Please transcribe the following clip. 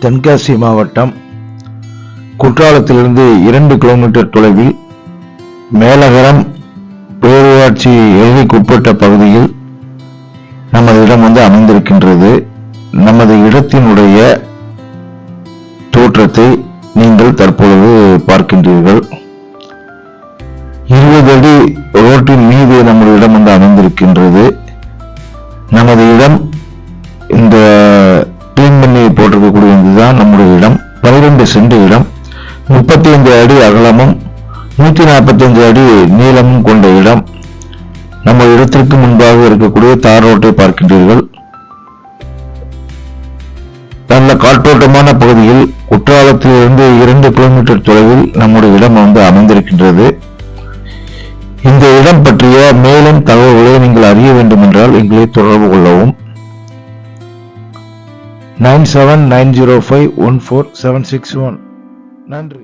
தென்காசி மாவட்டம் குற்றாலத்திலிருந்து 2 கிலோமீட்டர் தொலைவில் மேலகரம் பேரூராட்சி எல்லைக்குட்பட்ட பகுதியில் நமது இடம் அமைந்திருக்கின்றது. நமது இடத்தினுடைய தோற்றத்தை நீங்கள் தற்பொழுது பார்க்கின்றீர்கள். 20 அடி ரோட்டின் மீது நமது இடம் அமைந்திருக்கின்றது. நமது இடம் இந்த கிளீன் பண்ணி போட்டிருக்கக்கூடிய இதுதான் நம்முடைய இடம். 12 சென்ட் இடம், 35 அடி அகலமும் 145 அடி நீளமும் கொண்ட இடம். நம்ம இடத்திற்கு முன்பாக இருக்கக்கூடிய தார் ரோட்டை பார்க்கின்றீர்கள். நல்ல காற்றோட்டமான பகுதியில் குற்றாலத்திலிருந்து 2 கிலோமீட்டர் தொலைவில் நம்முடைய இடம் அமைந்திருக்கின்றது. இந்த இடம் பற்றிய மேலும் தகவல்களை நீங்கள் அறிய வேண்டும் என்றால் எங்களை தொடர்பு கொள்ளவும். 9790514761. நன்றி.